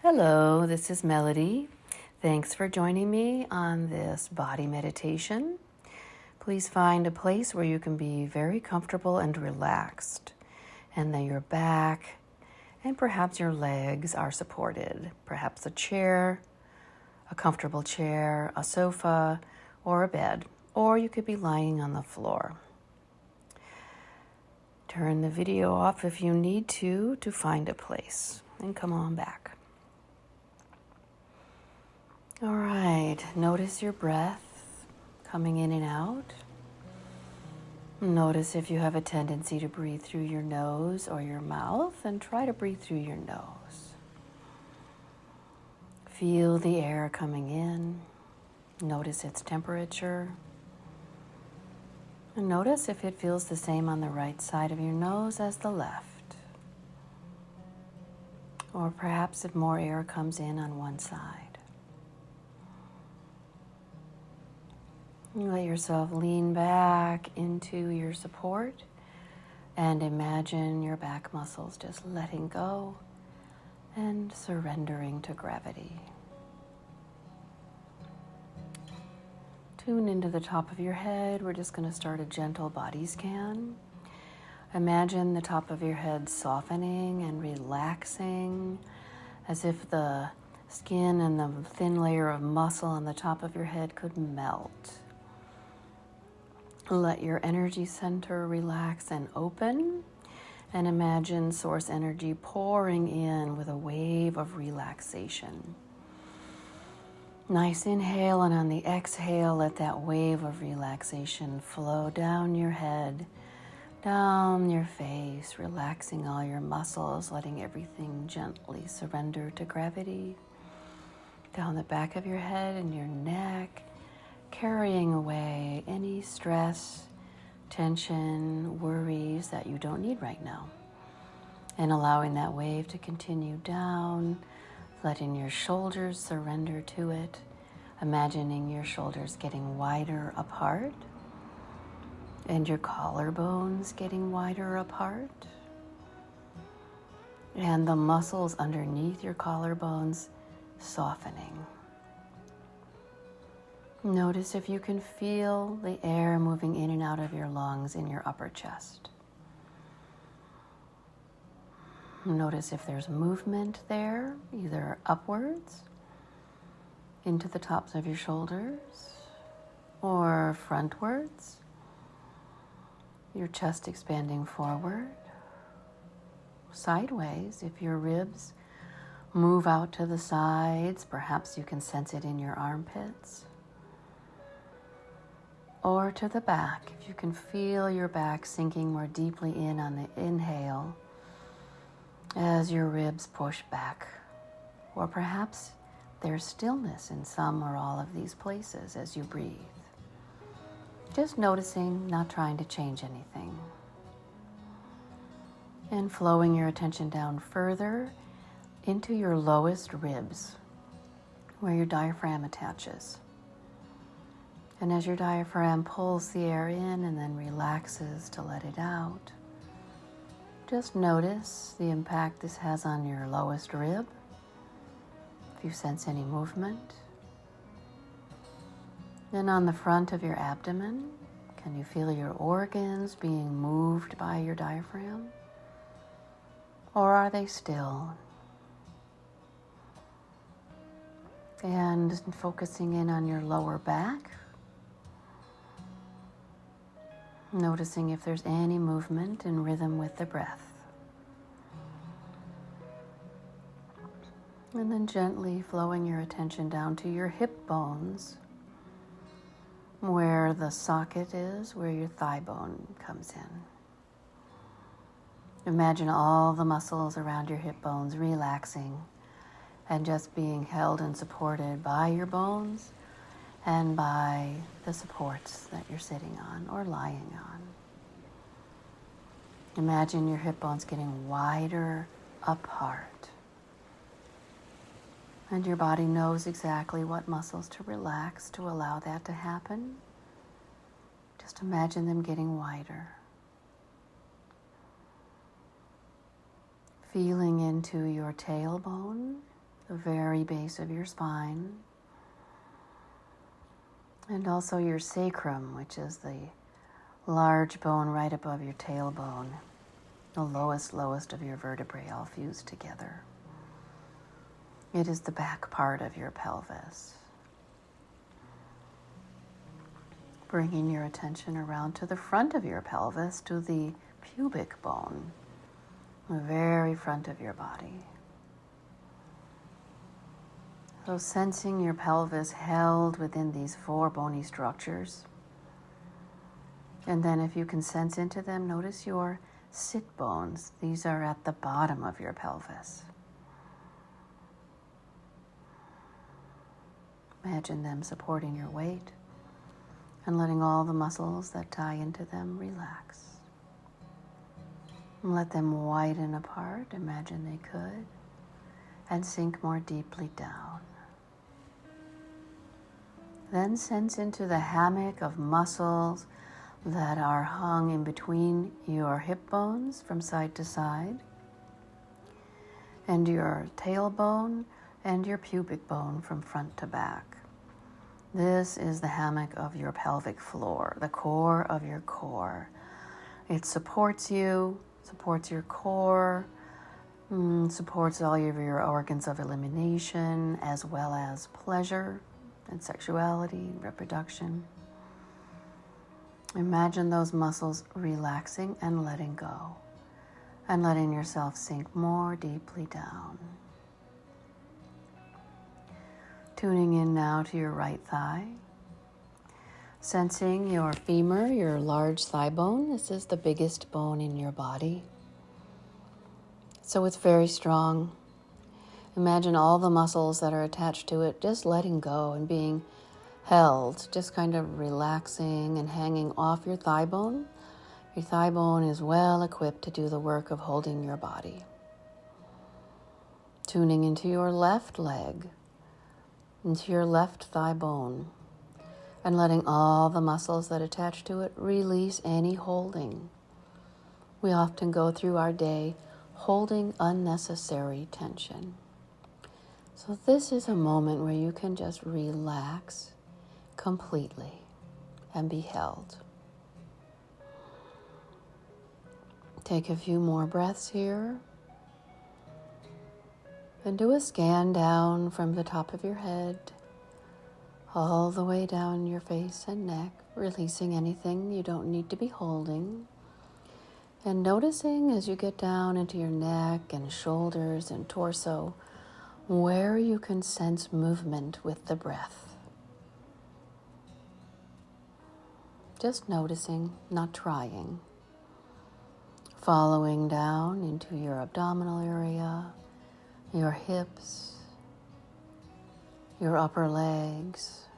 Hello, this is Melody. Thanks for joining me on this body meditation. Please find a place where you can be very comfortable and relaxed, and that your back and perhaps your legs are supported. Perhaps a chair, a comfortable chair, a sofa, or a bed, or you could be lying on the floor. Turn the video off if you need to find a place, and come on back. All right, notice your breath coming in and out. Notice if you have a tendency to breathe through your nose or your mouth, and try to breathe through your nose. Feel the air coming in. Notice its temperature. And notice if it feels the same on the right side of your nose as the left. Or perhaps if more air comes in on one side. You let yourself lean back into your support and imagine your back muscles just letting go and surrendering to gravity. Tune into the top of your head. We're just going to start a gentle body scan. Imagine the top of your head softening and relaxing, as if the skin and the thin layer of muscle on the top of your head could melt. Let your energy center relax and open, and imagine source energy pouring in with a wave of relaxation. Nice inhale, and on the exhale, let that wave of relaxation flow down your head, down your face, relaxing all your muscles, letting everything gently surrender to gravity. Down the back of your head and your neck, carrying away any stress, tension, worries that you don't need right now. And allowing that wave to continue down, letting your shoulders surrender to it, imagining your shoulders getting wider apart, and your collarbones getting wider apart, and the muscles underneath your collarbones softening. Notice if you can feel the air moving in and out of your lungs in your upper chest. Notice if there's movement there, either upwards into the tops of your shoulders or frontwards, your chest expanding forward, sideways. If your ribs move out to the sides, perhaps you can sense it in your armpits. Or to the back, if you can feel your back sinking more deeply in on the inhale as your ribs push back. Or perhaps there's stillness in some or all of these places as you breathe. Just noticing, not trying to change anything. And flowing your attention down further into your lowest ribs, where your diaphragm attaches. And as your diaphragm pulls the air in and then relaxes to let it out, just notice the impact this has on your lowest rib. If you sense any movement. Then on the front of your abdomen, can you feel your organs being moved by your diaphragm? Or are they still? And focusing in on your lower back, noticing if there's any movement in rhythm with the breath. And then gently flowing your attention down to your hip bones, where the socket is, where your thigh bone comes in. Imagine all the muscles around your hip bones relaxing and just being held and supported by your bones and by the supports that you're sitting on or lying on. Imagine your hip bones getting wider apart. And your body knows exactly what muscles to relax to allow that to happen. Just imagine them getting wider. Feeling into your tailbone, the very base of your spine, and also your sacrum, which is the large bone right above your tailbone, the lowest of your vertebrae all fused together. It is the back part of your pelvis. Bringing your attention around to the front of your pelvis, to the pubic bone, the very front of your body. So sensing your pelvis held within these four bony structures. And then if you can sense into them, notice your sit bones. These are at the bottom of your pelvis. Imagine them supporting your weight and letting all the muscles that tie into them relax. And let them widen apart, imagine they could, and sink more deeply down. Then sense into the hammock of muscles that are hung in between your hip bones from side to side, and your tailbone and your pubic bone from front to back. This is the hammock of your pelvic floor, the core of your core. It supports you, supports your core, supports all of your organs of elimination, as well as pleasure and sexuality and reproduction. Imagine those muscles relaxing and letting go, and letting yourself sink more deeply down. Tuning in now to your right thigh, sensing your femur, your large thigh bone. This is the biggest bone in your body, so it's very strong. Imagine all the muscles that are attached to it just letting go and being held, just kind of relaxing and hanging off your thigh bone. Your thigh bone is well equipped to do the work of holding your body. Tuning into your left leg, into your left thigh bone, and letting all the muscles that attach to it release any holding. We often go through our day holding unnecessary tension. So this is a moment where you can just relax completely and be held. Take a few more breaths here. And do a scan down from the top of your head all the way down your face and neck, releasing anything you don't need to be holding. And noticing as you get down into your neck and shoulders and torso, where you can sense movement with the breath. Just noticing, not trying. Following down into your abdominal area, your hips, your upper legs,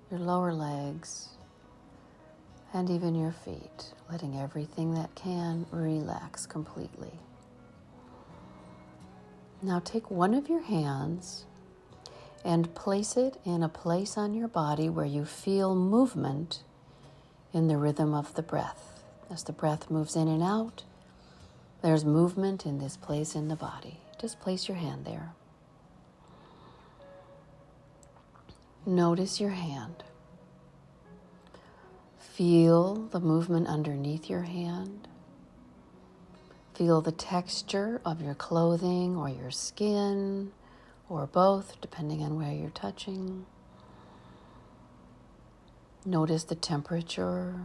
your lower legs, and even your feet, letting everything that can relax completely. Now take one of your hands and place it in a place on your body where you feel movement in the rhythm of the breath. As the breath moves in and out, there's movement in this place in the body. Just place your hand there. Notice your hand. Feel the movement underneath your hand. Feel the texture of your clothing or your skin, or both, depending on where you're touching. Notice the temperature,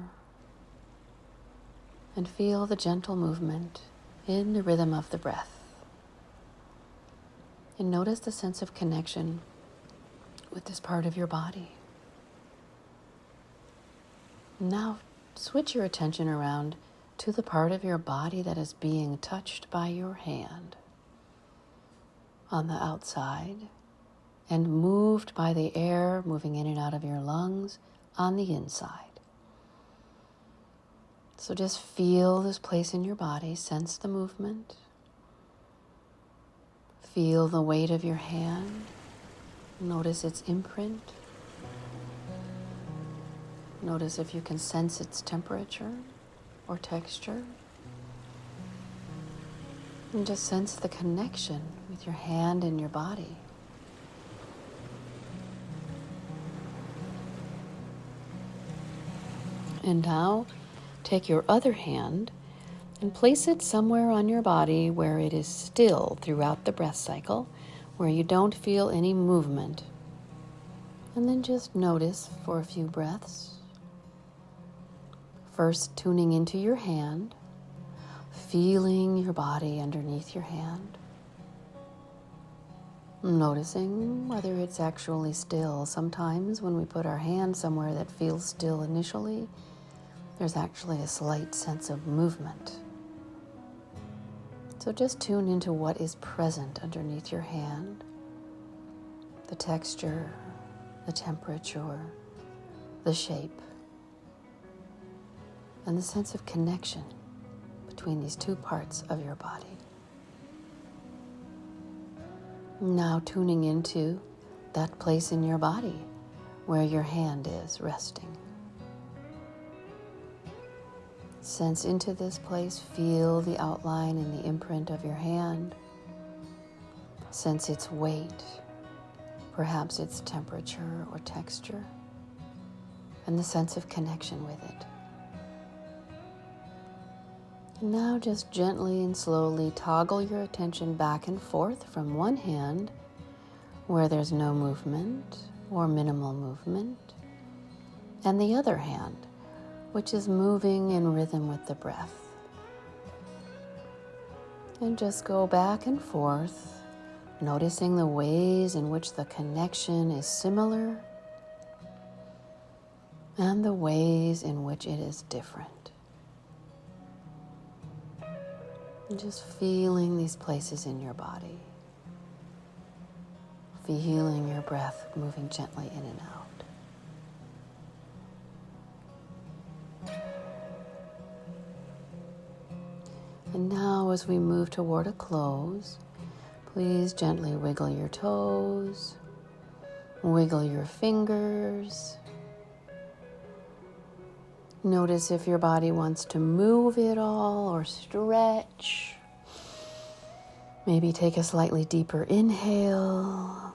and feel the gentle movement in the rhythm of the breath. And notice the sense of connection with this part of your body. Now switch your attention around to the part of your body that is being touched by your hand on the outside and moved by the air moving in and out of your lungs on the inside. So just feel this place in your body, sense the movement, feel the weight of your hand, notice its imprint, notice if you can sense its temperature or texture, and just sense the connection with your hand in your body. And now take your other hand and place it somewhere on your body where it is still throughout the breath cycle, where you don't feel any movement. And then just notice for a few breaths. First, tuning into your hand, feeling your body underneath your hand. Noticing whether it's actually still. Sometimes when we put our hand somewhere that feels still initially, there's actually a slight sense of movement. So just tune into what is present underneath your hand, the texture, the temperature, the shape, and the sense of connection between these two parts of your body. Now tuning into that place in your body where your hand is resting. Sense into this place, feel the outline and the imprint of your hand. Sense its weight, perhaps its temperature or texture, and the sense of connection with it. And now just gently and slowly toggle your attention back and forth from one hand, where there's no movement or minimal movement, and the other hand, which is moving in rhythm with the breath. And just go back and forth, noticing the ways in which the connection is similar and the ways in which it is different. And just feeling these places in your body. Feeling your breath moving gently in and out. And now as we move toward a close, please gently wiggle your toes, wiggle your fingers. Notice if your body wants to move at all or stretch. Maybe take a slightly deeper inhale.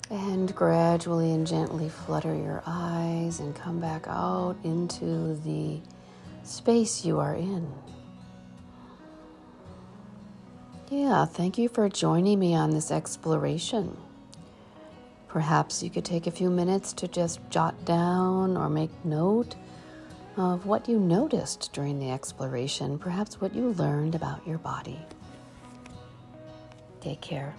And gradually and gently flutter your eyes and come back out into the space you are in. Yeah, thank you for joining me on this exploration. Perhaps you could take a few minutes to just jot down or make note of what you noticed during the exploration, perhaps what you learned about your body. Take care.